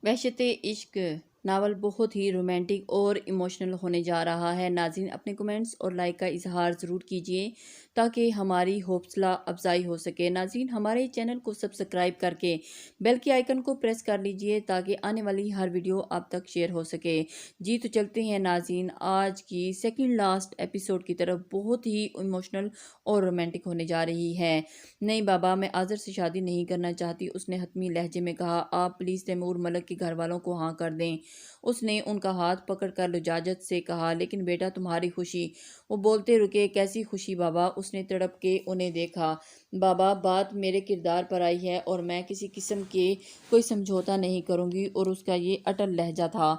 وحشت عشق ناول بہت ہی رومانٹک اور ایموشنل ہونے جا رہا ہے۔ ناظرین اپنے کمنٹس اور لائک کا اظہار ضرور کیجیے تاکہ ہماری حوصلہ افزائی ہو سکے۔ ناظرین ہمارے چینل کو سبسکرائب کر کے بیل کے آئیکن کو پریس کر لیجیے تاکہ آنے والی ہر ویڈیو آپ تک شیئر ہو سکے۔ جی تو چلتے ہیں ناظرین آج کی سیکنڈ لاسٹ ایپیسوڈ کی طرف، بہت ہی ایموشنل اور رومانٹک ہونے جا رہی ہے۔ نہیں بابا، میں آذر سے شادی نہیں کرنا چاہتی، اس نے حتمی لہجے میں کہا۔ آپ پلیز تیمور ملک کے گھر والوں کو ہاں کر دیں، اس نے ان کا ہاتھ پکڑ کر لجاجت سے کہا۔ لیکن بیٹا تمہاری خوشی، وہ بولتے رکے۔ کیسی خوشی بابا؟ اس نے تڑپ کے انہیں دیکھا۔ بابا بات میرے کردار پر آئی ہے اور میں کسی قسم کے کوئی سمجھوتا نہیں کروں گی، اور اس کا یہ اٹل لہجہ تھا۔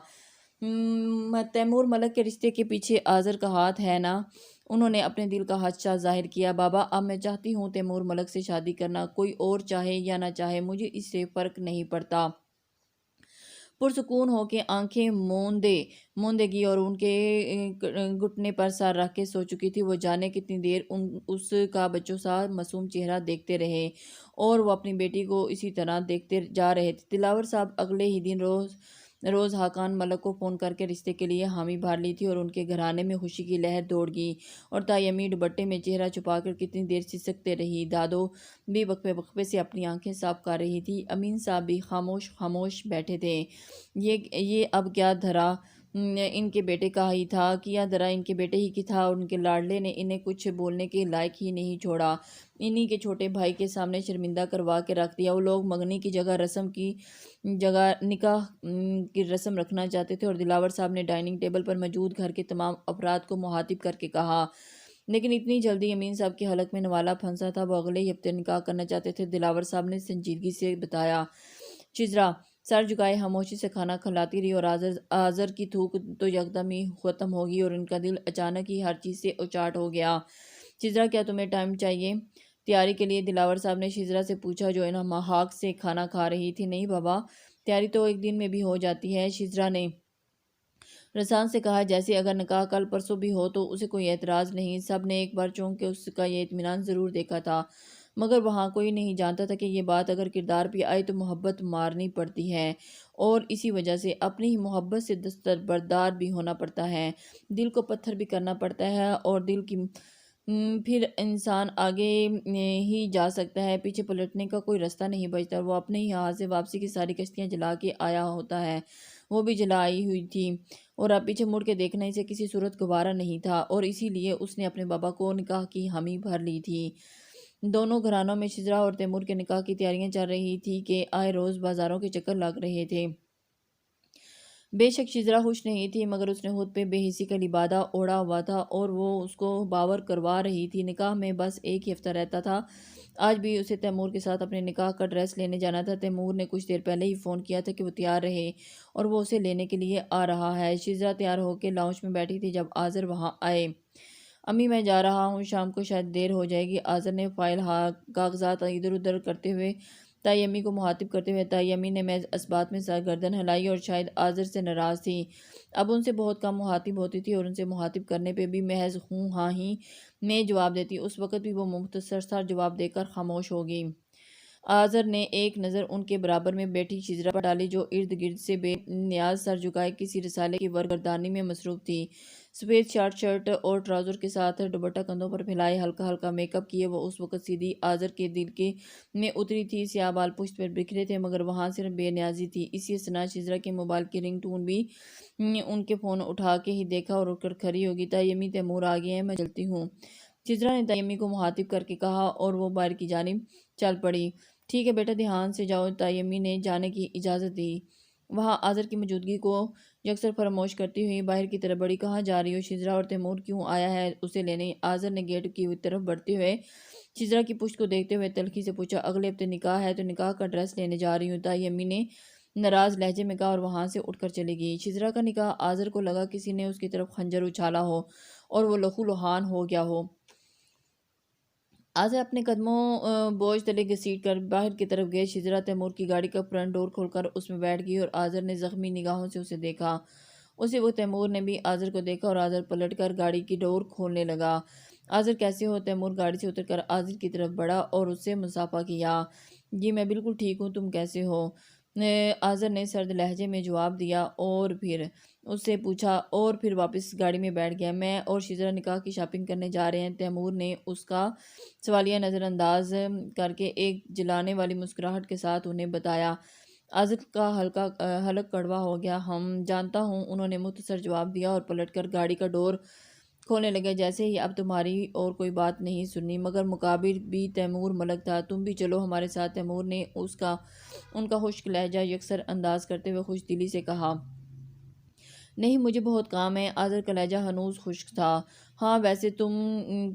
تیمور ملک کے رشتے کے پیچھے آذر کا ہاتھ ہے نا؟ انہوں نے اپنے دل کا خدشہ ظاہر کیا۔ بابا اب میں چاہتی ہوں تیمور ملک سے شادی کرنا، کوئی اور چاہے یا نہ چاہے مجھے اس سے فرق نہیں پڑتا۔ پرسکون ہو کے آنکھیں موندے گی اور ان کے گھٹنے پر سر رکھ کے سو چکی تھی۔ وہ جانے کتنی دیر اس کا بچوں سا معصوم چہرہ دیکھتے رہے اور وہ اپنی بیٹی کو اسی طرح دیکھتے جا رہے تھے۔ دلاور صاحب اگلے ہی دن روز حاقان ملک کو فون کر کے رشتے کے لیے حامی بھر لی تھی اور ان کے گھرانے میں خوشی کی لہر دوڑ گئی۔ اور تائی امی دوپٹے میں چہرہ چھپا کر کتنی دیر سسکتے رہی۔ دادو بھی وقفے سے اپنی آنکھیں صاف کر رہی تھی۔ امین صاحب بھی خاموش بیٹھے تھے۔ یہ اب کیا دھرا ان کے بیٹے کا ہی تھا، کیا دھرا ان کے بیٹے ہی کی تھا، اور ان کے لاڈلے نے انہیں کچھ بولنے کے لائق ہی نہیں چھوڑا۔ انہی کے چھوٹے بھائی کے سامنے شرمندہ کروا کے رکھ دیا۔ وہ لوگ منگنی کی جگہ نکاح کی رسم رکھنا چاہتے تھے، اور دلاور صاحب نے ڈائننگ ٹیبل پر موجود گھر کے تمام افراد کو مخاطب کر کے کہا۔ لیکن اتنی جلدی امین صاحب کے حلق میں نوالا پھنسا تھا۔ وہ اگلے ہی ہفتے نکاح کرنا چاہتے تھے۔ دلاور صاحب نے سنجیدگی سے بتایا۔ شجرا سر جھکائے خاموشی سے کھانا کھلاتی رہی، اور آذر کی تھوک تو یکدم ہی ختم ہو گئی اور ان کا دل اچانک ہی ہر چیز سے اچاٹ ہو گیا۔ شجرا کیا تمہیں ٹائم چاہیے تیاری کے لیے؟ دلاور صاحب نے شجرا سے پوچھا جو انہماق سے کھانا کھا رہی تھی۔ نہیں بابا، تیاری تو ایک دن میں بھی ہو جاتی ہے، شجرا نے رسان سے کہا۔ جیسے اگر نکاح کل پرسوں بھی ہو تو اسے کوئی اعتراض نہیں۔ سب نے ایک بار چونک کے اس کا یہ اطمینان ضرور دیکھا تھا، مگر وہاں کوئی نہیں جانتا تھا کہ یہ بات اگر کردار پہ آئے تو محبت مارنی پڑتی ہے، اور اسی وجہ سے اپنی ہی محبت سے دستبردار بھی ہونا پڑتا ہے، دل کو پتھر بھی کرنا پڑتا ہے، اور دل کی پھر انسان آگے ہی جا سکتا ہے، پیچھے پلٹنے کا کوئی راستہ نہیں بچتا۔ وہ اپنے ہی ہاتھ سے واپسی کی ساری کشتیاں جلا کے آیا ہوتا ہے، وہ بھی جلائی ہوئی تھی، اور اب پیچھے مڑ کے دیکھنا اسے کسی صورت گوارا نہیں تھا، اور اسی لیے اس نے اپنے بابا کو نکاح کی حامی بھر لی تھی۔ دونوں گھرانوں میں شجرا اور تیمور کے نکاح کی تیاریاں چل رہی تھی کہ آئے روز بازاروں کے چکر لگ رہے تھے۔ بے شک شجرا خوش نہیں تھی، مگر اس نے خود پہ بے حسی کا لبادہ اوڑھا ہوا تھا اور وہ اس کو باور کروا رہی تھی۔ نکاح میں بس ایک ہی ہفتہ رہتا تھا۔ آج بھی اسے تیمور کے ساتھ اپنے نکاح کا ڈریس لینے جانا تھا۔ تیمور نے کچھ دیر پہلے ہی فون کیا تھا کہ وہ تیار رہے اور وہ اسے لینے کے لیے آ رہا ہے۔ شجرا تیار ہو کے لاؤنج میں بیٹھی تھی جب آذر وہاں آئے۔ امی میں جا رہا ہوں، شام کو شاید دیر ہو جائے گی۔ آذر نے فائل کاغذات ادھر ادھر کرتے ہوئے تائی امی کو مخاطب کرتے ہوئے۔ تائی امی نے محض اس بات میں سر گردن ہلائی اور شاید آذر سے ناراض تھی۔ اب ان سے بہت کم مخاطب ہوتی تھی اور ان سے مخاطب کرنے پہ بھی محض ہوں ہاں ہی میں جواب دیتی۔ اس وقت بھی وہ مختصر سا جواب دے کر خاموش ہو گئی۔ آذر نے ایک نظر ان کے برابر میں بیٹھی شجرا پر ڈالی جو ارد گرد سے بے نیاز سر جھکائے کسی رسالے کی ورق میں مصروف تھی۔ سفید شرٹ اور ٹراؤزر کے ساتھ دوپٹہ کندھوں پر پھیلائے، ہلکا ہلکا میک اپ کیے وہ اس وقت سیدھی آذر کے دل میں اتری تھی۔ سیاہ بال پشت پر بکھرے تھے، مگر وہاں صرف بے نیازی تھی۔ اسی اثناء شجرا کے موبائل کی رنگ ٹون بھی ان کے فون اٹھا کے ہی دیکھا اور اٹھ کر کھڑی ہوگی۔ تائی امی تیمور آ گئے ہیں، میں چلتی ہوں، شجرا نے تائی امی کو مخاطب کر کے کہا، اور وہ باہر کی جانب چل پڑی۔ ٹھیک ہے بیٹا، دھیان سے جاؤ، تائی امی نے جانے کی اجازت دی۔ وہاں آذر کی موجودگی کو یکسر فراموش کرتی ہوئی باہر کی طرف بڑھی۔ کہاں جا رہی ہو شجرا، اور تیمور کیوں آیا ہے اسے لینے؟ آذر نے گیٹ کی طرف بڑھتے ہوئے شجرا کی پشت کو دیکھتے ہوئے تلخی سے پوچھا۔ اگلے ہفتے نکاح ہے تو نکاح کا ڈریس لینے جا رہی ہوں، تائی امی نے ناراض لہجے میں کہا، اور وہاں سے اٹھ کر چلی گئی۔ شجرا کا نکاح، آذر کو لگا کسی نے اس کی طرف خنجر اچھالا ہو اور وہ لہو لہان ہو گیا ہو۔ آذر اپنے قدموں بوجھ تلے گھسیٹ کر باہر کی طرف گئے۔ شجرا تیمور کی گاڑی کا فرنٹ ڈور کھول کر اس میں بیٹھ گئی اور آذر نے زخمی نگاہوں سے اسے دیکھا۔ اسی وقت تیمور نے بھی آذر کو دیکھا اور آذر پلٹ کر گاڑی کی ڈور کھولنے لگا۔ آذر کیسے ہو؟ تیمور گاڑی سے اتر کر آذر کی طرف بڑھا اور اس سے مصافحہ کیا۔ جی میں بالکل ٹھیک ہوں، تم کیسے ہو؟ آذر نے سرد لہجے میں جواب دیا اور پھر اس سے پوچھا اور پھر واپس گاڑی میں بیٹھ گیا۔ میں اور شزرا نکاح کی شاپنگ کرنے جا رہے ہیں۔ تیمور نے اس کا سوالیہ نظر انداز کر کے ایک جلانے والی مسکراہٹ کے ساتھ انہیں بتایا۔ آذر کا حلق کڑوا ہو گیا۔ ہم جانتا ہوں، انہوں نے مختصر جواب دیا اور پلٹ کر گاڑی کا ڈور کھولنے لگے۔ جیسے ہی اب تمہاری اور کوئی بات نہیں سننی، مگر مقابل بھی تیمور ملک تھا۔ تم بھی چلو ہمارے ساتھ، تیمور نے ان کا خشک لہجہ یکسر انداز کرتے ہوئے خوش دلی سے کہا۔ نہیں، مجھے بہت کام ہے۔ آذر کا لہجہ ہنوز خشک تھا۔ ہاں، ویسے تم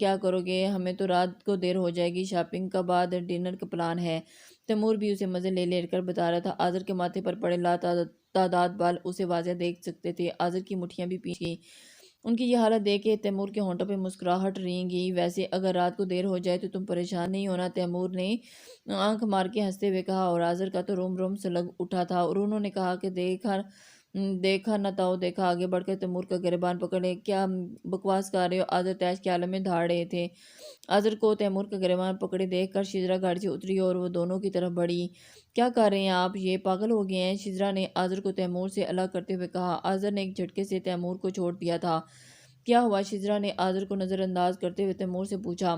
کیا کرو گے؟ ہمیں تو رات کو دیر ہو جائے گی۔ شاپنگ کا بعد ڈنر کا پلان ہے۔ تیمور بھی اسے مزے لے کر بتا رہا تھا۔ آذر کے ماتھے پر پڑے تعداد بال اسے واضح دیکھ سکتے تھے۔ آذر کی مٹھیاں بھی پیچھ گئیں۔ ان کی یہ حالت دیکھ کے تیمور کے ہونٹوں پہ مسکراہٹ ریں گی۔ ویسے اگر رات کو دیر ہو جائے تو تم پریشان نہیں ہونا، تیمور نے آنکھ مار کے ہنستے ہوئے کہا، اور آذر کا تو روم روم سے لگ اٹھا تھا اور انہوں نے کہا کہ دیکھا نہ تاؤ دیکھا۔ آگے بڑھ کر تیمور کا گریبان پکڑے، کیا بکواس کر رہے ہو؟ آذر تیش کے عالم میں دھاڑ رہے تھے۔ آذر کو تیمور کا گریبان پکڑے دیکھ کر شزرا گاڑی سے اتری اور وہ دونوں کی طرف بڑھی۔ کیا کر رہے ہیں آپ؟ یہ پاگل ہو گئے ہیں؟ شزرا نے آذر کو تیمور سے الگ کرتے ہوئے کہا۔ آذر نے ایک جھٹکے سے تیمور کو چھوڑ دیا تھا۔ کیا ہوا؟ شزرا نے آذر کو نظر انداز کرتے ہوئے تیمور سے پوچھا۔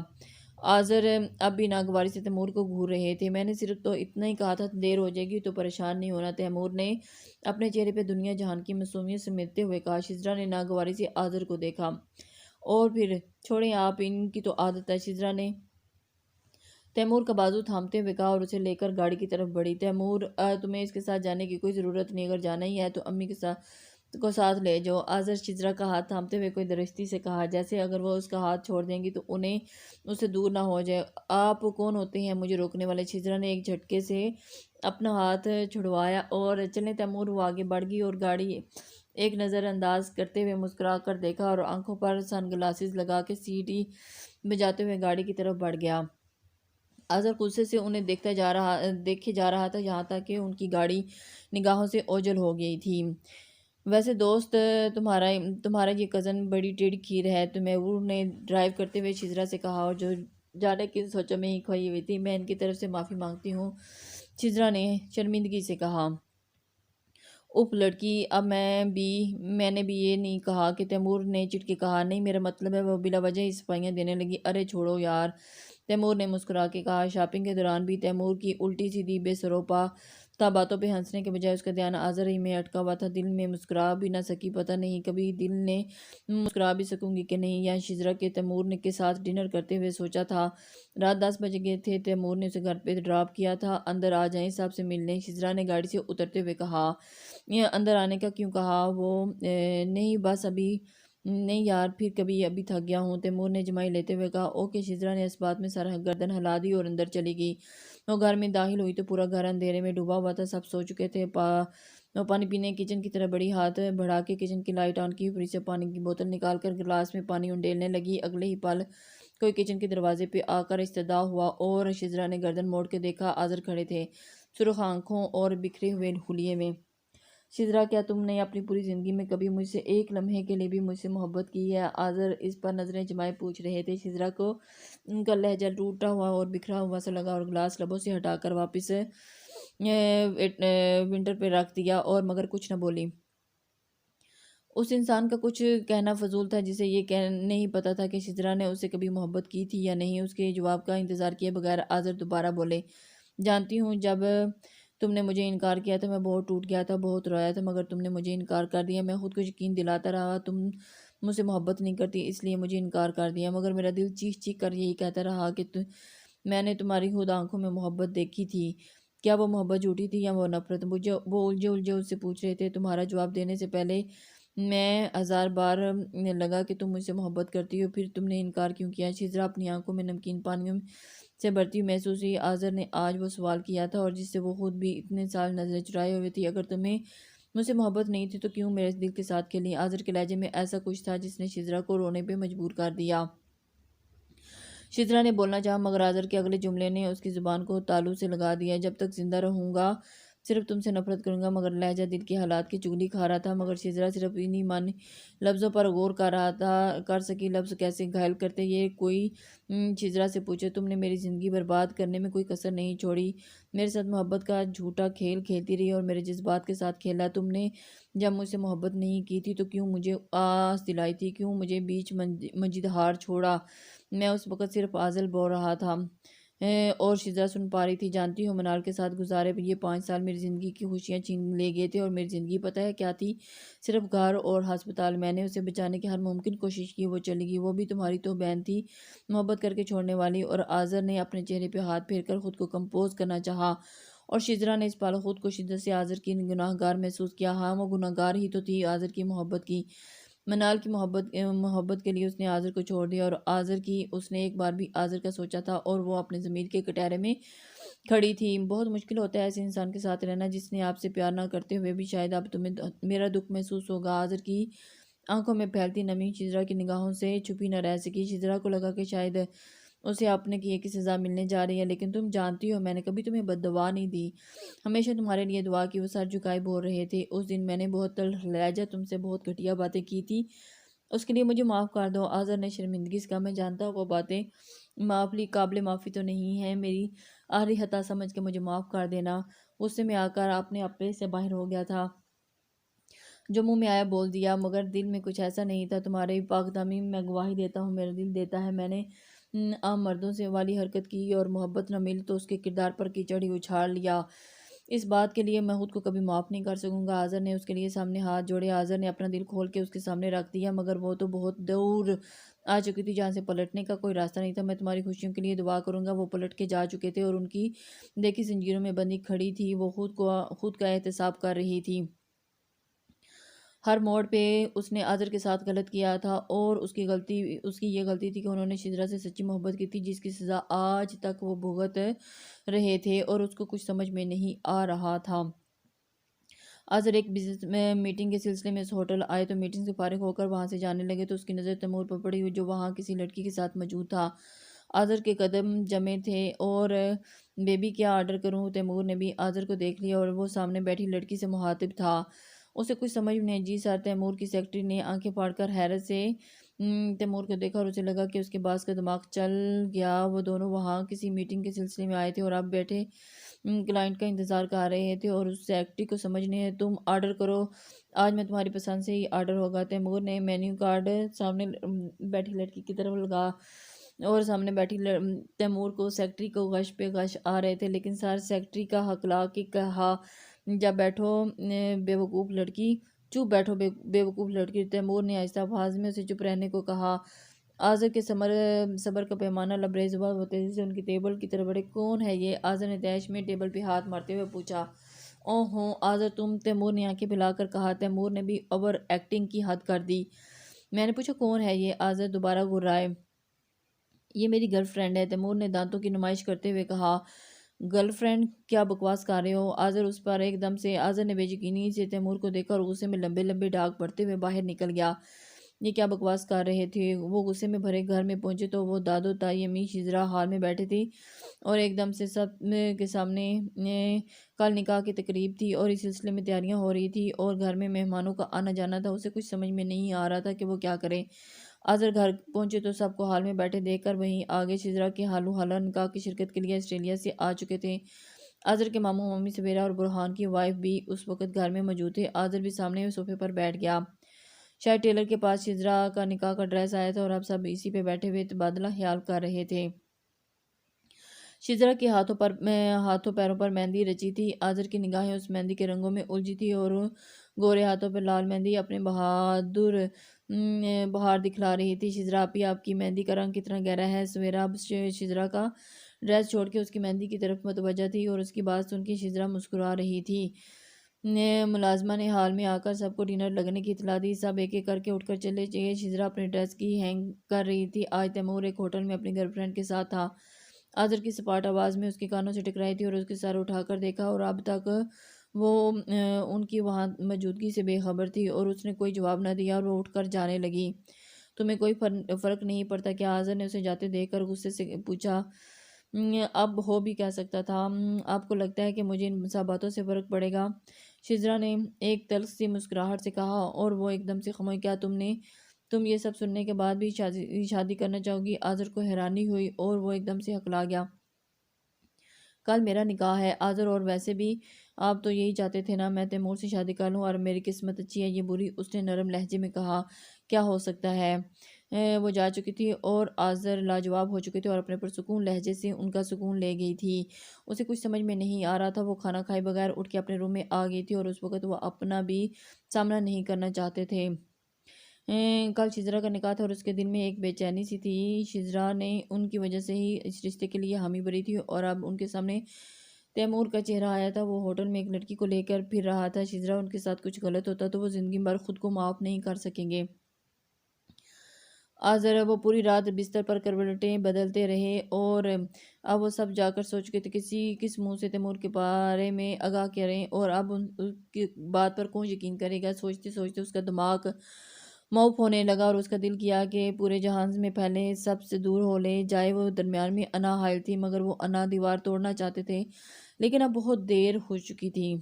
آذر اب بھی ناگواری سے تیمور کو گھور رہے تھے۔ میں نے صرف تو اتنا ہی کہا تھا، دیر ہو جائے گی تو پریشان نہیں ہونا، تیمور نے اپنے چہرے پہ دنیا جہان کی معصومیت سمیٹتے ہوئے کہا۔ شزرا نے ناگواری سے آذر کو دیکھا۔ اور پھر چھوڑیں آپ، ان کی تو عادت ہے، شزرا نے تیمور کا بازو تھامتے ہوئے کہا اور اسے لے کر گاڑی کی طرف بڑھی۔ تیمور، تمہیں اس کے ساتھ جانے کی کوئی ضرورت نہیں، اگر جانا ہی ہے تو امی کو ساتھ لے جاؤ۔ آذر شزرا کا ہاتھ تھامتے ہوئے کوئی درستی سے کہا، جیسے اگر وہ اس کا ہاتھ چھوڑ دیں گی تو انہیں اس سے دور نہ ہو جائے۔ آپ کون ہوتے ہیں مجھے روکنے والے؟ شزرا نے ایک جھٹکے سے اپنا ہاتھ چھڑوایا اور چلیں تیمور۔ وہ آگے بڑھ گئی اور گاڑی ایک نظر انداز کرتے ہوئے مسکرا کر دیکھا اور آنکھوں پر سن گلاسز لگا کے سیٹی بجاتے ہوئے گاڑی کی طرف بڑھ گیا۔ آذر غصے سے انہیں دیکھے جا رہا تھا، یہاں تک کہ ان کی گاڑی نگاہوں سے اوجھل ہو گئی تھی۔ ویسے دوست، تمہارا یہ کزن بڑی ٹیڑھی کھیر ہے، تیمور نے ڈرائیو کرتے ہوئے شزرا سے کہا، اور جو جانے کی سوچوں میں ہی کھوئی ہوئی تھی۔ میں ان کی طرف سے معافی مانگتی ہوں، شزرا نے شرمندگی سے کہا۔ اف لڑکی، اب میں نے بھی یہ نہیں کہا کہ تیمور نے چڑ کے کہا۔ نہیں، میرا مطلب ہے، وہ بلا وجہ ہی صفائیاں دینے لگی۔ ارے چھوڑو یار، تیمور نے مسکرا کے کہا۔ شاپنگ کے دوران بھی تیمور کی الٹی سیدھی بے سروپا تھا، باتوں پہ ہنسنے کے بجائے اس کا دھیان آذر ہی میں اٹکا ہوا تھا۔ دل میں مسکرا بھی نہ سکی، پتہ نہیں کبھی دل نے مسکرا بھی سکوں گی کہ نہیں۔ یا شزرا کے تیمور کے ساتھ ڈنر کرتے ہوئے سوچا تھا۔ رات 10 بج گئے تھے۔ تیمور نے اسے گھر پہ ڈراپ کیا تھا۔ اندر آ جائیں، صاحب سے ملنے، شزرا نے گاڑی سے اترتے ہوئے کہا۔ یہ اندر آنے کا کیوں کہا؟ وہ نہیں، بس ابھی نہیں یار، پھر کبھی، ابھی تھک گیا ہوں، تیمور نے جمائی لیتے ہوئے کہا۔ اوکے، شزرا نے اس بات میں سر گردن ہلا دی اور اندر چلی گئی۔ وہ گھر میں داخل ہوئی تو پورا گھر اندھیرے میں ڈوبا ہوا تھا، سب سو چکے تھے۔ وہ پانی پینے کچن کی طرف بڑی، ہاتھ بڑھا کے کچن کی لائٹ آن کی، اوپر سے پانی کی بوتل نکال کر گلاس میں پانی انڈیلنے لگی۔ اگلے ہی پل کوئی کچن کے دروازے پہ آ کر استدعا ہوا اور شزرا نے گردن موڑ کے دیکھا، آذر کھڑے تھے، سرخ آنکھوں اور بکھرے ہوئے حلیے میں۔ شزرا، کیا تم نے اپنی پوری زندگی میں کبھی مجھ سے ایک لمحے کے لیے بھی مجھ سے محبت کی ہے؟ آذر اس پر نظریں جمائے پوچھ رہے تھے۔ شزرا کو ان کا لہجہ ٹوٹا ہوا اور بکھرا ہوا سا لگا اور گلاس لبوں سے ہٹا کر واپس ونٹر پہ رکھ دیا، اور مگر کچھ نہ بولی۔ اس انسان کا کچھ کہنا فضول تھا جسے یہ نہیں پتا تھا کہ شزرا نے اس سے کبھی محبت کی تھی یا نہیں۔ اس کے جواب کا انتظار کیے بغیر آذر دوبارہ بولے، جانتی ہوں، جب تم نے مجھے انکار کیا تھا میں بہت ٹوٹ گیا تھا، بہت رویا تھا، مگر تم نے مجھے انکار کر دیا۔ میں خود کو یقین دلاتا رہا تم مجھ سے محبت نہیں کرتی، اس لیے مجھے انکار کر دیا، مگر میرا دل چیخ چیخ کر یہی کہتا رہا کہ میں نے تمہاری خود آنکھوں میں محبت دیکھی تھی۔ کیا وہ محبت جھوٹی تھی یا وہ نفرت؟ وہ الجھے اس سے پوچھ رہے تھے۔ تمہارا جواب دینے سے پہلے میں 1000 بار لگا کہ تم مجھ سے محبت کرتی ہو، پھر تم نے انکار کیوں کیا؟ شزرا اپنی آنکھوں میں نمکین پانیوں سے بھرتی ہوئی محسوس ہوئی۔ آذر نے آج وہ سوال کیا تھا اور جس سے وہ خود بھی اتنے سال نظریں چرائے ہوئے تھی۔ اگر تمہیں مجھ سے محبت نہیں تھی تو کیوں میرے دل کے ساتھ کھیلی؟ آذر کے لہجے میں ایسا کچھ تھا جس نے شزرا کو رونے پہ مجبور کر دیا۔ شزرا نے بولنا چاہا، مگر آذر کے اگلے جملے نے اس کی زبان کو تالو سے لگا دیا۔ جب تک زندہ رہوں گا صرف تم سے نفرت کروں گا، مگر لہجہ دل کے حالات کی چگلی کھا رہا تھا۔ مگر شجرا صرف انہی معنی لفظوں پر غور کر رہا تھا، کر سکی لفظ کیسے گھائل کرتے یہ کوئی شجرا سے پوچھے۔ تم نے میری زندگی برباد کرنے میں کوئی کسر نہیں چھوڑی، میرے ساتھ محبت کا جھوٹا کھیل کھیلتی رہی اور میرے جذبات کے ساتھ کھیلا۔ تم نے جب مجھ سے محبت نہیں کی تھی تو کیوں مجھے آس دلائی تھی، کیوں مجھے بیچ منجد ہار چھوڑا؟ میں اس وقت صرف آزل بول رہا تھا اور شجرا سن پا رہی تھی۔ جانتی ہو منال کے ساتھ گزارے یہ 5 سال میری زندگی کی خوشیاں چھین لے گئے تھے، اور میری زندگی پتہ ہے کیا تھی؟ صرف گھر اور ہسپتال۔ میں نے اسے بچانے کی ہر ممکن کوشش کی، وہ چلی گئی، وہ بھی تمہاری تو بہن تھی، محبت کر کے چھوڑنے والی۔ اور آزر نے اپنے چہرے پہ ہاتھ پھیر کر خود کو کمپوز کرنا چاہا، اور شجرا نے اس پل خود کو شدت سے آزر کی گناہ گار محسوس کیا۔ ہاں وہ گناہ گار ہی تو تھی آزر کی محبت کی، منال کی محبت کے لیے اس نے آزر کو چھوڑ دیا، اور آزر کی اس نے ایک بار بھی آزر کا سوچا تھا؟ اور وہ اپنے ضمیر کے کٹہرے میں کھڑی تھی۔ بہت مشکل ہوتا ہے ایسے انسان کے ساتھ رہنا جس نے آپ سے پیار نہ کرتے ہوئے بھی شاید اب تمہیں میرا دکھ محسوس ہوگا۔ آزر کی آنکھوں میں پھیلتی نمی شجرا کی نگاہوں سے چھپی نہ رہ سکی۔ شجرا کو لگا کہ شاید اسے اپنے کیے کی سزا ملنے جا رہی ہے، لیکن تم جانتی ہو میں نے کبھی تمہیں بد دعا نہیں دی، ہمیشہ تمہارے لیے دعا کی۔ وہ سر جھکائے بول رہے تھے۔ اس دن میں نے بہت تلخ لہجہ تم سے بہت گھٹیا باتیں کی تھی، اس کے لیے مجھے معاف کر دو۔ آزر نے شرمندگی سے کہا، میں جانتا ہوں وہ باتیں قابل معافی تو نہیں ہیں، میری آخری خطا سمجھ کے مجھے معاف کر دینا۔ غصے میں آ کر اپنے سے باہر ہو گیا تھا، جو منہ میں آیا بول دیا، مگر دل میں کچھ ایسا نہیں تھا۔ تمہارے پاک دامنی میں گواہی دیتا ہوں، میرا دل دیتا ہے، میں نے عام مردوں سے والی حرکت کی اور محبت نہ ملی تو اس کے کردار پر کیچڑ ہی اچھاڑ لیا۔ اس بات کے لیے میں خود کو کبھی معاف نہیں کر سکوں گا۔ آزر نے اس کے لیے سامنے ہاتھ جوڑے، آزر نے اپنا دل کھول کے اس کے سامنے رکھ دیا، مگر وہ تو بہت دور آ چکی تھی جہاں سے پلٹنے کا کوئی راستہ نہیں تھا۔ میں تمہاری خوشیوں کے لیے دعا کروں گا۔ وہ پلٹ کے جا چکے تھے اور ان کی دیکھی زنجیروں میں بندھی کھڑی تھی، وہ خود کا احتساب کر رہی تھی۔ ہر موڑ پہ اس نے آزر کے ساتھ غلط کیا تھا، اور اس کی یہ غلطی تھی کہ انہوں نے شجرا سے سچی محبت کی تھی، جس کی سزا آج تک وہ بھگت رہے تھے، اور اس کو کچھ سمجھ میں نہیں آ رہا تھا۔ آزر ایک بزنس میٹنگ کے سلسلے میں اس ہوٹل آئے تو میٹنگ سے فارغ ہو کر وہاں سے جانے لگے تو اس کی نظر تیمور پر پڑی، جو وہاں کسی لڑکی کے ساتھ موجود تھا۔ آزر کے قدم جمے تھے اور بیبی کیا آرڈر کروں؟ تیمور نے بھی آزر کو دیکھ لیا اور وہ سامنے بیٹھی لڑکی سے مخاطب تھا۔ اسے کچھ سمجھ نہیں۔ جی سر، تیمور کی سیکرٹری نے آنکھیں پھاڑ کر حیرت سے تیمور کو دیکھا، اور اسے لگا کہ اس کے باس کا دماغ چل گیا۔ وہ دونوں وہاں کسی میٹنگ کے سلسلے میں آئے تھے اور اب بیٹھے کلائنٹ کا انتظار کر رہے تھے، اور اس سیکرٹری کو سمجھنے تم آرڈر کرو، آج میں تمہاری پسند سے ہی آرڈر ہوگا۔ تیمور نے مینیو کارڈ سامنے بیٹھی لڑکی کی طرف لگا، اور سامنے بیٹھی تیمور کو سیکرٹری کو غش پہ غش آ رہے تھے۔ لیکن سر، سیکرٹری کا حقلا کہ کہا، جب بیٹھو بے وقوف لڑکی، چپ بیٹھو بے وقوف لڑکی۔ تیمور نے آہستہ آواز میں اسے چپ رہنے کو کہا۔ آزر کے صبر کا پیمانہ لبریز ہوا، وہ تیزی سے ان کی ٹیبل کی طرف بڑھے۔ کون ہے یہ؟ آزر نے تیش میں ٹیبل پہ ہاتھ مارتے ہوئے پوچھا۔ اوہ آزر تم؟ تیمور نے آنکھیں پھیلا کر کہا۔ تیمور نے بھی اوور ایکٹنگ کی حد کر دی۔ میں نے پوچھا کون ہے یہ؟ آزر دوبارہ گھرائے۔ یہ میری گرل فرینڈ ہے، تیمور نے دانتوں کی نمائش کرتے ہوئے کہا۔ Girl friend? کیا بکواس کر رہے ہو؟ آزر اس پر ایک دم سے آزر نے بے یقینی سے تیمور کو دیکھا اور غصے میں لمبے لمبے ڈاگ پڑتے ہوئے باہر نکل گیا۔ یہ کیا بکواس کر رہے تھے؟ وہ غصے میں بھرے گھر میں پہنچے تو وہ دادو تائی امی شجرا ہال میں بیٹھے تھی، اور ایک دم سے سب کے سامنے کل نکاح کی تقریب تھی اور اس سلسلے میں تیاریاں ہو رہی تھی اور گھر میں مہمانوں کا آنا جانا تھا۔ اسے کچھ سمجھ میں نہیں آ رہا تھا کہ وہ کیا کرے۔ آزر گھر پہنچے تو سب کو ہال میں بیٹھے دیکھ کر وہیں آگے شجرا کے حالو حالا نکاح کی شرکت کے لیے آسٹریلیا سے آ چکے تھے۔ آزر کے ماموں مامی سویرا اور برہان کی وائف بھی اس وقت گھر میں موجود تھے۔ آزر بھی سامنے صوفے پر بیٹھ گیا۔ شاید ٹیلر کے پاس شجرا کا نکاح کا ڈریس آیا تھا اور اب سب اسی پہ بیٹھے ہوئے تبادلہ خیال کر رہے تھے۔ شجرا کے ہاتھوں پیروں پر مہندی رچی تھی۔ آزر کی نگاہیں اس مہندی کے رنگوں میں الجھی تھی اور گورے ہاتھوں پر لال مہندی اپنے بہار دکھلا رہی تھی۔ شجرا آپی، آپ کی مہندی کا رنگ کتنا گہرا ہے۔ سویرا اب شجرا کا ڈریس چھوڑ کے اس کی مہندی کی طرف متوجہ تھی اور اس کی بات سن کے شجرا مسکرا رہی تھی۔ ملازمہ نے حال میں آ کر سب کو ڈنر لگنے کی اطلاع دی۔ سب ایک ایک کر کے اٹھ کر چلے گئے۔ شجرا اپنے ڈریس کی ہینگ کر رہی تھی۔ آج تیمور ایک ہوٹل میں اپنی گرل فرینڈ کے ساتھ تھا۔ آزر کی سپاٹ آواز میں اس کے کانوں سے ٹکرائی تھی اور اس کے سر اٹھا کر دیکھا، اور اب تک وہ ان کی وہاں موجودگی سے بے خبر تھی، اور اس نے کوئی جواب نہ دیا اور وہ اٹھ کر جانے لگی۔ تمہیں کوئی فرق نہیں پڑتا کیا؟ آزر نے اسے جاتے دیکھ کر غصے سے پوچھا۔ اب ہو بھی کیا سکتا تھا؟ آپ کو لگتا ہے کہ مجھے ان سب باتوں سے فرق پڑے گا؟ شزرا نے ایک تلخ سی مسکراہٹ سے کہا، اور وہ ایک دم سے خاموش۔ کیا تم یہ سب سننے کے بعد بھی شادی کرنا چاہو گی؟ آذر کو حیرانی ہوئی اور وہ ایک دم سے ہکلا گیا۔ کل میرا نکاح ہے آذر، اور ویسے بھی آپ تو یہی چاہتے تھے نا، میں تیمور سے شادی کر لوں، اور میری قسمت اچھی ہے یہ بری؟ اس نے نرم لہجے میں کہا۔ کیا ہو سکتا ہے؟ وہ جا چکی تھی اور آذر لاجواب ہو چکے تھے اور اپنے پرسکون لہجے سے ان کا سکون لے گئی تھی۔ اسے کچھ سمجھ میں نہیں آ رہا تھا۔ وہ کھانا کھائے بغیر اٹھ کے اپنے روم میں آ گئی تھی، اور اس وقت وہ اپنا بھی سامنا نہیں کرنا چاہتے تھے۔ کل شزرا کا نکاح تھا اور اس کے دل میں ایک بے چینی سی تھی۔ شزرا نے ان کی وجہ سے ہی اس رشتے کے لیے حامی بھری تھی، اور اب ان کے سامنے تیمور کا چہرہ آیا تھا۔ وہ ہوٹل میں ایک لڑکی کو لے کر پھر رہا تھا۔ شزرا ان کے ساتھ کچھ غلط ہوتا تو وہ زندگی بھر خود کو معاف نہیں کر سکیں گے۔ آذر وہ پوری رات بستر پر کروٹیں بدلتے رہے، اور اب وہ سب جا کر سوچ کے تھے کس منہ سے تیمور کے بارے میں آگاہ کریں، اور اب ان کی بات پر کون یقین کرے گا؟ سوچتے سوچتے اس کا دماغ معاف ہونے لگا، اور اس کا دل کیا کہ پورے جہان میں پہلے سب سے دور ہو لے جائے۔ وہ درمیان میں انا حائل تھی، مگر وہ انا دیوار توڑنا چاہتے تھے، لیکن اب بہت دیر ہو چکی تھی۔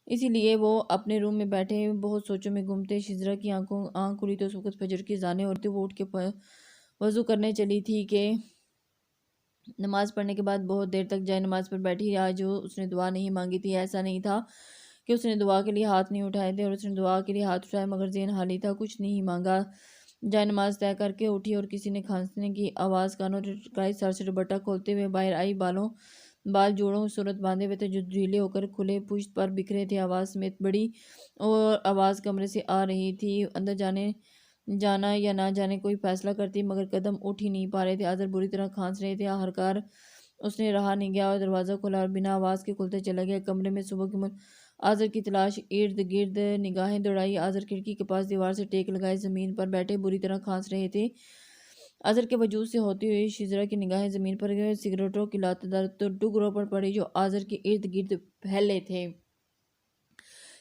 اسی لیے وہ اپنے روم میں بیٹھے بہت سوچوں میں گم تھے۔ شزرا کی آنکھ کھلی تو اس وقت فجر کی اذانیں ہوتی۔ وہ اٹھ کے وضو کرنے چلی تھی کہ نماز پڑھنے کے بعد بہت دیر تک جائے نماز پر بیٹھی۔ آج اس نے دعا نہیں مانگی تھی۔ ایسا نہیں تھا کہ اس نے دعا کے لیے ہاتھ نہیں اٹھائے تھے، اور اس نے دعا کے لیے ہاتھ اٹھائے مگر ذہن خالی تھا، کچھ نہیں مانگا۔ جائے نماز طے کر کے اٹھی، اور کسی نے کھانسنے کی آواز کانوں سے ٹکرائی۔ سر سے دوپٹہ کھولتے ہوئے باہر آئی۔ بال جوڑوں صورت باندھے ہوئے تھے جو ڈھیلے ہو کر کھلے پشت پر بکھرے تھے۔ آواز سمیت بڑی اور آواز کمرے سے آ رہی تھی۔ اندر جانا یا نہ جانے کوئی فیصلہ کرتی، مگر قدم اٹھ ہی نہیں پا رہے تھے۔ آذر بری طرح کھانس رہے تھے۔ آخرکار اس نے رہا نہیں گیا اور دروازہ کھولا اور بنا آواز کے کھلتے چلا گیا کمرے میں۔ صبح کی آذر کی تلاش ارد گرد نگاہیں دوڑائی۔ آذر کھڑکی کے پاس دیوار سے ٹیک لگائے زمین پر بیٹھے بری طرح کھانس رہے تھے۔ آذر کے وجود سے ہوتی ہوئی شزرا کی نگاہیں زمین پر سگریٹوں کی لاتعداد ٹکڑوں پر پڑی جو آذر کے ارد گرد پھیلے تھے۔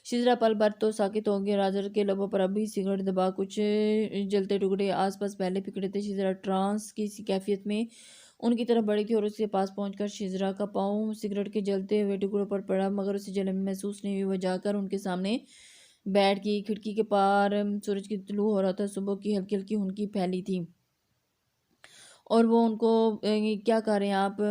شزرا پل بھر تو ساکت ہو گئی، اور آذر کے لبوں پر اب بھی سگریٹ دبا کچھ جلتے ٹکڑے آس پاس پہلے پکڑے تھے۔ شزرا ٹرانس کی سی کیفیت میں ان کی طرف بڑھی تھی، اور اس کے پاس پہنچ کر شزرا کا پاؤں سگریٹ کے جلتے ہوئے ٹکڑوں پر پڑا، مگر اسے جلن محسوس نہیں ہوئی۔ وہ جا کر ان کے سامنے بیٹھ گئی۔ کھڑکی کے پار سورج کی طلوع ہو رہا تھا، صبح کی ہلکی ہلکی ہنکی پھیلی تھی، اور وہ ان کو کیا کر رہے ہیں آپ؟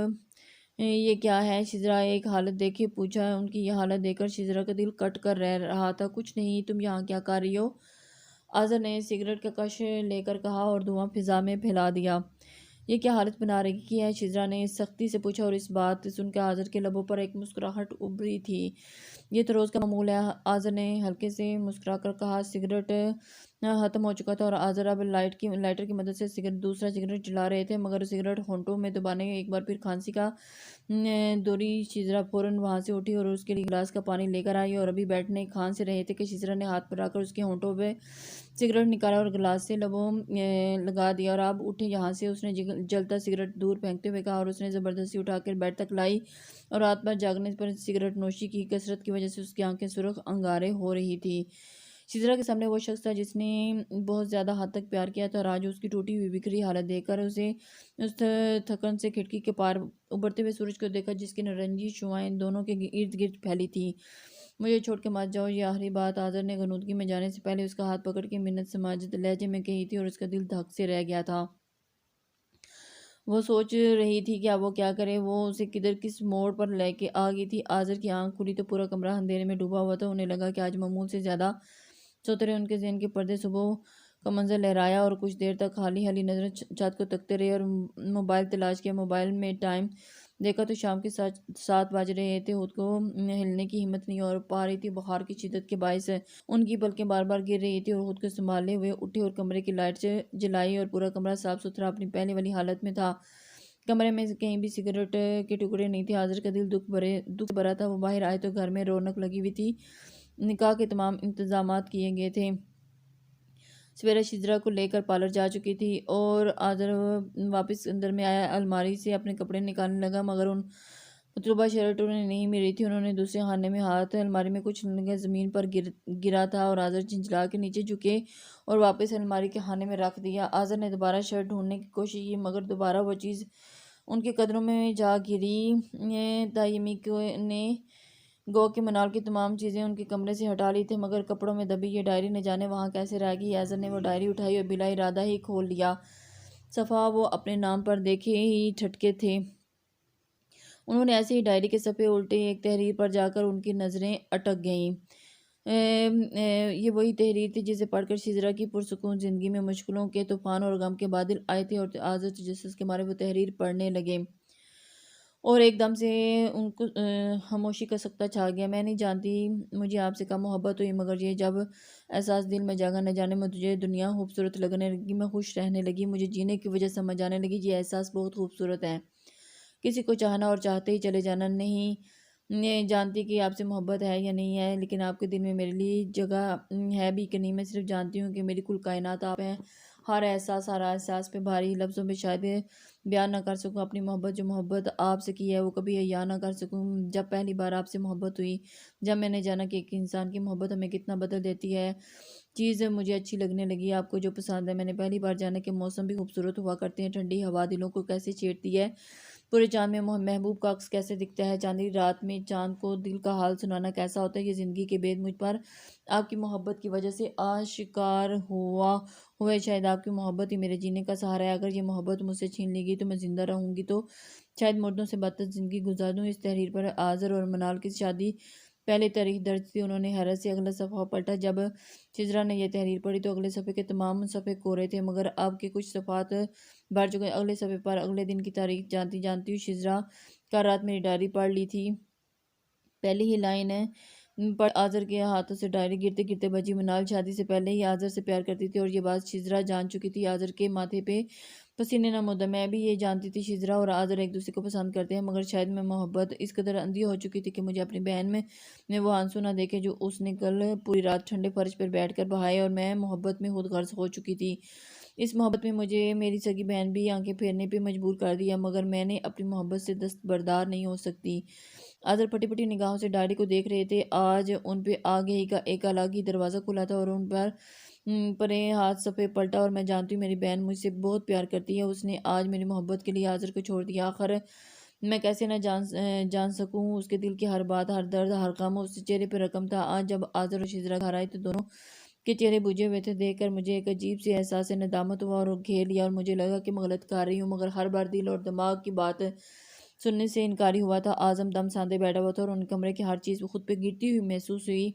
یہ کیا ہے؟ شزرا ایک حالت دیکھے پوچھا۔ ان کی یہ حالت دیکھ کر شزرا کا دل کٹ کر رہ رہا تھا۔ کچھ نہیں، تم یہاں کیا کر رہی ہو؟ آذر نے سگریٹ کا کش لے کر کہا، اور دھواں فضا میں پھیلا دیا۔ یہ کیا حالت بنا رکھی ہے؟ شزرا نے سختی سے پوچھا، اور اس بات سن کے آذر کے لبوں پر ایک مسکراہٹ ابھری تھی۔ یہ تو روز کا معمول ہے، آذر نے ہلکے سے مسکرا کر کہا۔ سگریٹ ختم ہو چکا تھا، اور آذر اب لائٹر کی مدد سے دوسرا سگریٹ جلا رہے تھے، مگر سگریٹ ہونٹوں میں دبانے ایک بار پھر کھانسی کا دوری۔ شزرا فوراً وہاں سے اٹھی اور اس کے لیے گلاس کا پانی لے کر آئی، اور ابھی بیٹھنے کھانس رہے تھے کہ شزرا نے ہاتھ پھیلا کر اس کے ہونٹوں پہ سگریٹ نکالا اور گلاس سے لبوں لگا دیا۔ اور اب اٹھے یہاں سے، اس نے جلتا سگریٹ دور پھینکتے ہوئے کہا، اور اس نے زبردستی اٹھا کر بیڈ تک لائی، اور رات بھر جاگنے پر سگریٹ نوشی کی کثرت کی وجہ سے اس کی آنکھیں سرخ انگارے ہو رہی تھی۔ شزرا کے سامنے وہ شخص تھا جس نے بہت زیادہ حد تک پیار کیا تھا، اور آج اس کی ٹوٹی ہوئی بکھری حالت دیکھ کر اسے اس تھکن سے کھڑکی کے پار ابھرتے ہوئے سورج کو دیکھا جس کی نارنجی شعاعیں دونوں کے ارد گرد پھیلی تھی۔ مجھے چھوڑ کے مت جاؤ، یہ آخری بات آذر نے غنودگی میں جانے سے پہلے اس کا ہاتھ پکڑ کے منت سماجت لہجے میں کہی تھی، اور اس کا دل دھک سے رہ گیا تھا۔ وہ سوچ رہی تھی کہ اب وہ کیا کرے۔ وہ اسے کس موڑ پر لے کے آ گئی تھی۔ آذر کی آنکھ کھلی تو پورا کمرہ اندھیرے میں ڈوبا ہوا تھا۔ انہیں لگا کہ آج معمول سے زیادہ سوتے رہے۔ ان کے ذہن کے پردے صبح کا منظر لہرایا، اور کچھ دیر تک خالی نظر چھت کو تکتے رہے اور موبائل تلاش کیا۔ موبائل میں ٹائم دیکھا تو شام کے 7 بج رہے تھے۔ خود کو ہلنے کی ہمت نہیں ہو پا رہی تھی۔ بخار کی شدت کے باعث ان کی پلکیں بار بار گر رہی تھی، اور خود کو سنبھالے ہوئے اٹھے اور کمرے کی لائٹ جلائی، اور پورا کمرہ صاف ستھرا اپنی پہلے والی حالت میں تھا۔ کمرے میں کہیں بھی سگریٹ کے ٹکڑے نہیں تھے۔ آذر کا دل دکھ بھرا تھا۔ وہ باہر آئے تو گھر میں رونق لگی ہوئی تھی، نکاح کے تمام انتظامات کیے گئے تھے۔ سویرا شزرا کو لے کر پارلر جا چکی تھی، اور آذر واپس اندر میں آیا، الماری سے اپنے کپڑے نکالنے لگا، مگر ان مطلوبہ شرٹ انہیں نہیں ملی تھی۔ انہوں نے دوسرے خانے میں ہاتھ الماری میں کچھ زمین پر گرا تھا، اور آذر جھنجھلا کے نیچے جھکے اور واپس الماری کے خانے میں رکھ دیا۔ آذر نے دوبارہ شرٹ ڈھونڈنے کی کوشش کی، مگر دوبارہ وہ چیز ان کے قدروں میں جا گری۔ تیمی نے گو کہ منال کی تمام چیزیں ان کے کمرے سے ہٹا لی تھی، مگر کپڑوں میں دبی یہ ڈائری نہ جانے وہاں کیسے رہ گئی۔ ایزر نے وہ ڈائری اٹھائی اور بلا ارادہ ہی کھول لیا۔ صفحہ وہ اپنے نام پر دیکھے ہی ٹھٹکے تھے۔ انہوں نے ایسے ہی ڈائری کے صفحے الٹے، ایک تحریر پر جا کر ان کی نظریں اٹک گئیں۔ یہ وہی تحریر تھی جسے پڑھ کر شجرا کی پرسکون زندگی میں مشکلوں کے طوفان اور غم کے بادل آئے تھے، اور آزر تجسس کے مارے وہ تحریر پڑھنے لگے اور ایک دم سے ان کو خاموشی کا سکتہ چھا گیا۔ میں نہیں جانتی مجھے آپ سے کم محبت ہوئی، مگر یہ جب احساس دل میں جاگا، نہ جانے مجھے دنیا خوبصورت لگنے لگی، میں خوش رہنے لگی، مجھے جینے کی وجہ سمجھ آنے لگی۔ یہ احساس بہت خوبصورت ہے، کسی کو چاہنا اور چاہتے ہی چلے جانا۔ نہیں میں جانتی کہ آپ سے محبت ہے یا نہیں ہے، لیکن آپ کے دل میں میرے لیے جگہ ہے بھی کہ نہیں۔ میں صرف جانتی ہوں کہ میری کل کائنات آپ ہیں۔ ہر احساس پہ بھاری لفظوں میں شاید بیان نہ کر سکوں اپنی محبت، جو محبت آپ سے کی ہے وہ کبھی عیاں نہ کر سکوں۔ جب پہلی بار آپ سے محبت ہوئی، جب میں نے جانا کہ ایک انسان کی محبت ہمیں کتنا بدل دیتی ہے، چیز مجھے اچھی لگنے لگی، آپ کو جو پسند ہے۔ میں نے پہلی بار جانا کہ موسم بھی خوبصورت ہوا کرتے ہیں، ٹھنڈی ہوا دلوں کو کیسے چھیڑتی ہے، پورے چاند میں محبوب کا عکس کیسے دکھتا ہے، چاندنی رات میں چاند کو دل کا حال سنانا کیسا ہوتا ہے۔ یہ زندگی کے بید مجھ پر آپ کی محبت کی وجہ سے آشکار ہوئے۔ شاید آپ کی محبت ہی میرے جینے کا سہارا ہے۔ اگر یہ محبت مجھ سے چھین لی گئی تو میں زندہ رہوں گی تو شاید مردوں سے بدتر زندگی گزار دوں۔ اس تحریر پر آزر اور منال کی شادی پہلے تاریخ درج تھی۔ انہوں نے حیرت سے اگلا صفحہ پلٹا۔ جب شجرا نے یہ تحریر پڑھی تو اگلے صفحے کے تمام صفحے کورے تھے، مگر اب کے کچھ صفحات بھر چکے۔ اگلے صفحے پر اگلے دن کی تاریخ جانتی ہوں شجرا کا رات میری ڈائری پڑھ لی تھی۔ پہلی ہی لائن پڑھ آزر کے ہاتھوں سے ڈائری گرتے گرتے بجی۔ منال شادی سے پہلے ہی آزر سے پیار کرتی تھی اور یہ بات شجرا جان چکی تھی۔ آزر کے ماتھے پہ پسینے نہ مدا۔ میں بھی یہ جانتی تھی شجرا اور آزر ایک دوسرے کو پسند کرتے ہیں، مگر شاید میں محبت اس قدر اندھی ہو چکی تھی کہ مجھے اپنی بہن میں وہ آنسو نہ دیکھے جو اس نے کل پوری رات ٹھنڈے فرش پر بیٹھ کر بہائے، اور میں محبت میں خود غرض ہو چکی تھی۔ اس محبت میں مجھے میری سگی بہن بھی آنکھیں پھیرنے پہ مجبور کر دیا، مگر میں نے اپنی محبت سے دستبردار نہیں ہو سکتی۔ آزر پھٹی پھٹی نگاہوں سے ڈائری کو دیکھ رہے تھے۔ آج ان پہ آگہی کا ایک الگ ہی دروازہ کھلا تھا اور ان پر پرے ہاتھ صفحے پلٹا۔ اور میں جانتی ہوں میری بہن مجھ سے بہت پیار کرتی ہے، اس نے آج میری محبت کے لیے آزر کو چھوڑ دیا۔ آخر میں کیسے نہ جان سکوں اس کے دل کی ہر بات، ہر درد، ہر غم اس چہرے پہ رقم تھا۔ آج جب آزر اور شجرا گھر آئے تو دونوں کے چہرے بجھے ہوئے تھے۔ دیکھ کر مجھے ایک عجیب سی احساس ندامت ہوا اور گھیر لیا، اور مجھے لگا کہ میں غلط کر رہی ہوں، مگر ہر بار دل اور دماغ کی بات سننے سے انکاری ہوا تھا۔ اعظم دم ساندھے بیٹھا ہوا تھا اور ان کمرے کی ہر چیز خود پہ گرتی ہوئی محسوس ہوئی۔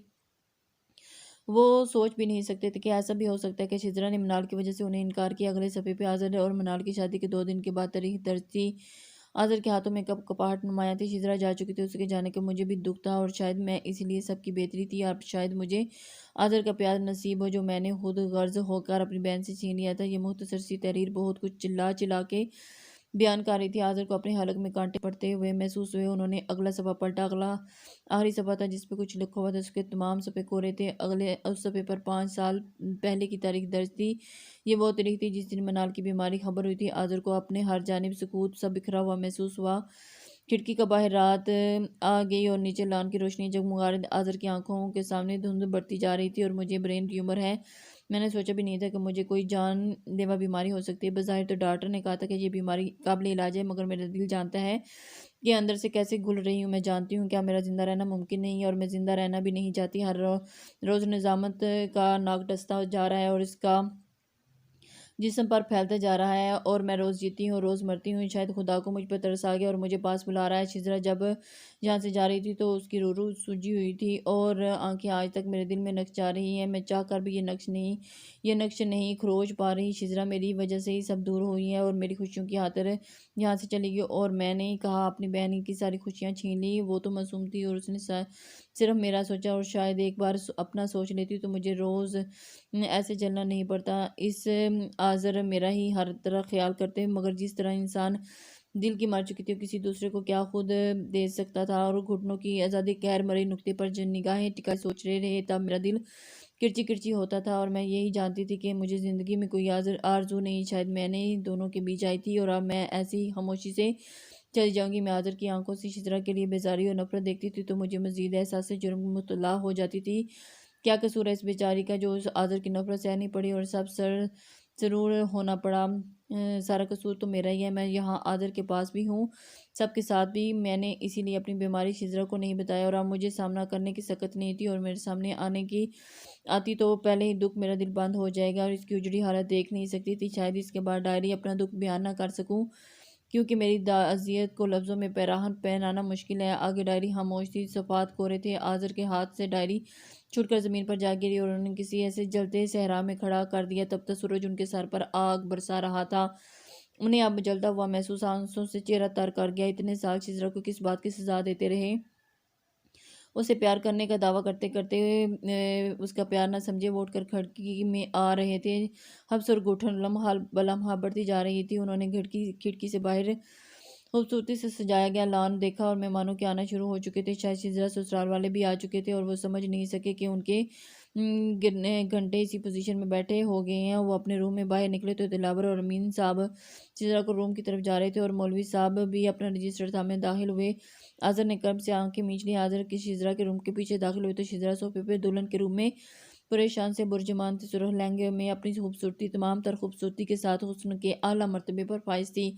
وہ سوچ بھی نہیں سکتے تھے کہ ایسا بھی ہو سکتا ہے کہ شجرا نے منال کی وجہ سے انہیں انکار کیا۔ اگلے صفحے پہ آزر اور منال کی شادی کے 2 دن کے بعد تاریخ درج تھی۔ آزر کے ہاتھوں میں کب کپاہٹ نمایاں تھی۔ شجرا جا چکی تھی، اس کے جانے کا مجھے بھی دکھ تھا، اور شاید میں اسی لیے سب کی بہتری تھی، اور شاید مجھے آزر کا پیار نصیب ہو جو میں نے خود غرض ہو کر اپنی بہن سے چھین لیا تھا۔ یہ مختصر سی تحریر بہت کچھ چلا چلا کے بیان کر رہی تھی۔ آزر کو اپنے حلق میں کانٹے پڑتے ہوئے محسوس ہوئے۔ انہوں نے اگلا صفحہ پلٹا۔ اگلا آخری صفحہ تھا جس پہ کچھ لکھا ہوا تھا، اس کے تمام صفحے کورے تھے۔ اس صفحے پر 5 سال پہلے کی تاریخ درج تھی۔ یہ وہ تاریخ تھی جس دن منال کی بیماری خبر ہوئی تھی۔ آزر کو اپنے ہر جانب سکوت سا بکھرا ہوا محسوس ہوا۔ کھڑکی کا باہر رات آ گئی اور نیچے لان کی روشنی جگمگا رہی۔ آزر کی آنکھوں کے سامنے دھند بڑھتی جا رہی تھی، اور مجھے برین ٹیومر ہے۔ میں نے سوچا بھی نہیں تھا کہ مجھے کوئی جان لیوا بیماری ہو سکتی ہے۔ بظاہر تو ڈاکٹر نے کہا تھا کہ یہ بیماری قابل علاج ہے، مگر میرا دل جانتا ہے کہ اندر سے کیسے گھل رہی ہوں۔ میں جانتی ہوں کہ اب میرا زندہ رہنا ممکن نہیں ہے، اور میں زندہ رہنا بھی نہیں چاہتی۔ ہر روز نظامت کا ناک ڈستا جا رہا ہے اور اس کا جسم پر پھیلتا جا رہا ہے، اور میں روز جیتی ہوں روز مرتی ہوں۔ شاید خدا کو مجھ پر ترس آ گیا اور مجھے پاس بلا رہا ہے۔ شجرا جب یہاں سے جا رہی تھی تو اس کی روح سوجی ہوئی تھی، اور آنکھیں آج تک میرے دل میں نقش جا رہی ہیں۔ میں چاہ کر بھی یہ نقش نہیں کھروچ پا رہی۔ شجرا میری وجہ سے ہی سب دور ہوئی ہے اور میری خوشیوں کی خاطر یہاں سے چلی گئی، اور میں نے کہا اپنی بہن کی ساری خوشیاں چھین لی۔ وہ تو معصوم تھی اور اس نے صرف میرا سوچا، اور شاید ایک بار اپنا سوچ لیتی تو مجھے روز ایسے چلنا نہیں پڑتا۔ اس آزر میرا ہی ہر طرح خیال کرتے، مگر جس طرح انسان دل کی مر چکی تھی کسی دوسرے کو کیا خود دے سکتا تھا، اور گھٹنوں کی آزادی غیر مرئی نقطے پر جن نگاہیں ٹکائے سوچ رہے تب میرا دل کرچی کرچی ہوتا تھا، اور میں یہی جانتی تھی کہ مجھے زندگی میں کوئی آرزو نہیں۔ شاید میں نے دونوں کے بیچ آئی تھی، اور اب میں ایسی ہی خاموشی سے چلی جاؤں گی۔ میں آزر کی آنکھوں سے شجرا کے لیے بیزاری اور نفرت دیکھتی تھی تو مجھے مزید احساس جرم مطلع ہو جاتی تھی۔ کیا قصور ہے اس بیچاری کا جو اس آزر کی نفرت سہنی پڑی اور سب سر ضرور ہونا پڑا۔ سارا قصور تو میرا ہی ہے، میں یہاں عادل کے پاس بھی ہوں، سب کے ساتھ بھی۔ میں نے اسی لیے اپنی بیماری شجرا کو نہیں بتایا، اور اب مجھے سامنا کرنے کی سخت نہیں تھی، اور میرے سامنے آتی تو پہلے ہی دکھ میرا دل بند ہو جائے گا، اور اس کی اجڑی حالت دیکھ نہیں سکتی تھی۔ شاید اس کے بعد ڈائری اپنا دکھ بیان نہ کر سکوں، کیونکہ میری اذیت کو لفظوں میں پہنانا مشکل ہے۔ آگے ڈائری خاموش تھی، صفحات کورے تھے۔ آذر کے ہاتھ سے ڈائری چھوٹ کر زمین پر جا گری، اور انہوں نے کسی ایسے جلتے صحرا میں کھڑا کر دیا۔ تب تک سورج ان کے سر پر آگ برسا رہا تھا، انہیں اب جلتا ہوا محسوس، آنسوں سے چہرہ تر کر گیا۔ اتنے سال شجرا کو کس بات کی سزا دیتے رہے، اسے پیار کرنے کا دعویٰ کرتے کرتے اس کا پیار نہ سمجھے۔ وہ اٹھ کر کھڑکی میں آ رہے تھے، حبس اور گھٹن لمحہ بلمحہ بڑھتی جا رہی تھی۔ انہوں نے کھڑکی سے باہر خوبصورتی سے سجایا گیا لان دیکھا، اور مہمانوں کے آنا شروع ہو چکے تھے۔ شاید شجرا سسرال والے بھی آ چکے تھے، اور وہ سمجھ نہیں سکے کہ ان کے گھنٹے اسی پوزیشن میں بیٹھے ہو گئے ہیں۔ وہ اپنے روم میں باہر نکلے تو دلاور اور امین صاحب شجرا کو روم کی طرف جا رہے تھے، اور مولوی صاحب بھی اپنا رجسٹر تھامے داخل ہوئے۔ آذر نے کرب سے آنکھیں مینچ لی۔ آذر کی شجرا کے روم کے پیچھے داخل ہوئے تو شجرا صوفے پہ دلہن کے روم میں پریشان سے برجمان تھی، سرخ لہنگے میں اپنی خوبصورتی، تمام تر خوبصورتی کے ساتھ حسن کے اعلیٰ مرتبے پر فائز تھی۔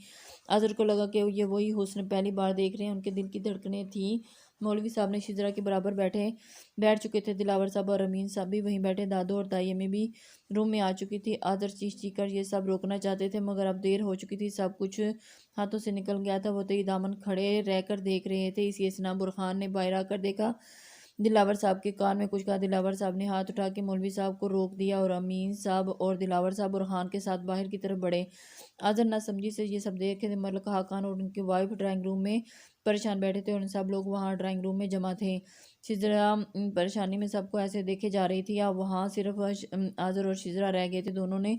آذر کو لگا کہ یہ وہی حسن پہلی بار دیکھ رہے ہیں، ان کے دل کی دھڑکنیں تھیں۔ مولوی صاحب نے شجرا کے برابر بیٹھ چکے تھے، دلاور صاحب اور امین صاحب بھی وہیں بیٹھے، دادو اور دائی امی بھی روم میں آ چکی تھی۔ آذر چیخ چیخ کر یہ سب روکنا چاہتے تھے، مگر اب دیر ہو چکی تھی، سب کچھ ہاتھوں سے نکل گیا تھا۔ وہ تئی دامن کھڑے رہ کر دیکھ رہے تھے۔ اسی اثنا برخان نے باہر آ کر دیکھا، دلاور صاحب کے کان میں کچھ کہا۔ دلاور صاحب نے ہاتھ اٹھا کے مولوی صاحب کو روک دیا، اور امین صاحب اور دلاور صاحب برخان کے ساتھ باہر کی طرف بڑھے۔ آذر نہ سمجھی سے یہ سب دیکھ ملکہ خان اور ان کی وائف ڈرائنگ روم میں پریشان بیٹھے تھے، اور سب لوگ وہاں ڈرائنگ روم میں جمع تھے۔ شجرا پریشانی میں سب کو ایسے دیکھے جا رہی تھی، اب وہاں صرف آذر اور شجرا رہ گئے تھے۔ دونوں نے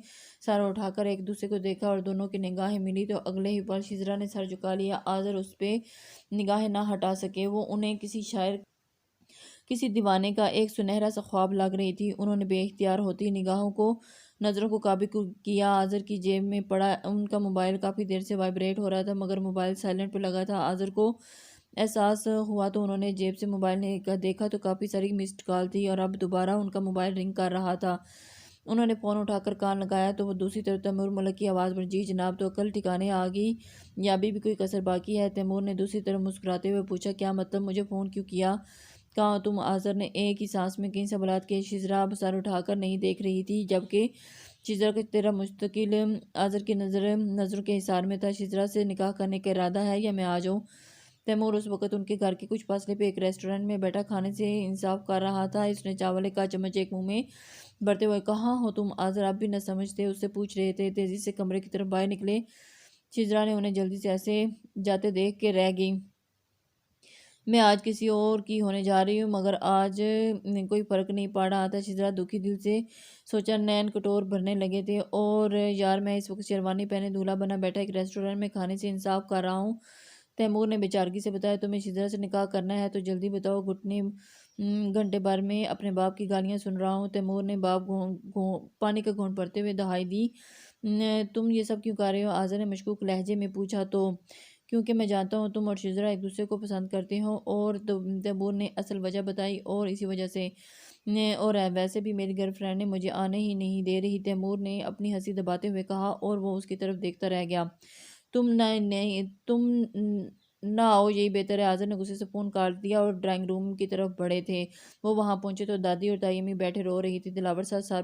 سر اٹھا کر ایک دوسرے کو دیکھا، اور دونوں کی نگاہیں ملی تو اگلے ہی پل شجرا نے سر جھکا لیا۔ آذر اس پہ نگاہیں نہ ہٹا سکے، وہ انہیں کسی شاعر، کسی دیوانے کا ایک سنہرا سا خواب لگ رہی تھی۔ انہوں نے بے اختیار ہوتی نظروں کو قابو کیا۔ آذر کی جیب میں پڑا ان کا موبائل کافی دیر سے وائبریٹ ہو رہا تھا، مگر موبائل سائلنٹ پہ لگا تھا۔ آذر کو احساس ہوا تو انہوں نے جیب سے موبائل دیکھا تو کافی ساری مسڈ کال تھی، اور اب دوبارہ ان کا موبائل رنگ کر رہا تھا۔ انہوں نے فون اٹھا کر کان لگایا تو وہ دوسری طرف تیمور ملک کی آواز پر، جی جناب، تو عقل ٹھکانے آ گئی یا ابھی بھی کوئی کسر باقی ہے؟ تیمور نے دوسری طرف مسکراتے ہوئے پوچھا، کیا مطلب؟ مجھے فون کیوں کیا؟ کہاں تم؟ آذر نے ایک ہی سانس میں کئی سوالات کیے۔ شجرا اب سر اٹھا کر نہیں دیکھ رہی تھی، جبکہ شجرا کا چہرہ مستقل آذر کی نظروں کے حصار میں تھا۔ شجرا سے نکاح کرنے کا ارادہ ہے یا میں آ جاؤں؟ تیمور اس وقت ان کے گھر کے کچھ فاصلے پہ ایک ریسٹورنٹ میں بیٹھا کھانے سے انصاف کر رہا تھا۔ اس نے چاول کا چمچ ایک منہ میں بھرتے ہوئے، کہاں ہو تم؟ آذر اب بھی نہ سمجھتے اس سے پوچھ رہے تھے، تیزی سے کمرے کی طرف باہر نکلے۔ شجرا نے انہیں جلدی سے ایسے جاتے دیکھ کے رہ گئی۔ میں آج کسی اور کی ہونے جا رہی ہوں، مگر آج کوئی فرق نہیں پڑ رہا تھا۔ شجرا دکھی دل سے سوچا، نین کٹور بھرنے لگے تھے، اور یار میں اس وقت شیروانی پہنے دولہا بنا بیٹھا ایک ریسٹورنٹ میں کھانے سے انصاف کر رہا ہوں۔ تیمور نے بے چارگی سے بتایا، تمہیں شجرا سے نکاح کرنا ہے تو جلدی بتاؤ، گھنٹے بھر میں اپنے باپ کی گالیاں سن رہا ہوں۔ تیمور نے پانی کا گھونٹ بھرتے ہوئے دہائی دی، تم یہ سب کیوں کر رہے ہو؟ آذر نے مشکوک لہجے میں پوچھا۔ تو کیونکہ میں جانتا ہوں تم اور شجرا ایک دوسرے کو پسند کرتے ہو، اور تیمور نے اصل وجہ بتائی، اور اسی وجہ سے اور ویسے بھی میری گرل فرینڈ نے مجھے آنے ہی نہیں دے رہی، تیمور نے اپنی ہنسی دباتے ہوئے کہا، اور وہ اس کی طرف دیکھتا رہ گیا۔ تم نہ آؤ یہی بہتر ہے۔ آذر نے غصے سے فون کاٹ دیا اور ڈرائنگ روم کی طرف بڑھے تھے۔ وہ وہاں پہنچے تو دادی اور دائی امی بیٹھے رو رہی تھی۔ دلاور صاحب سر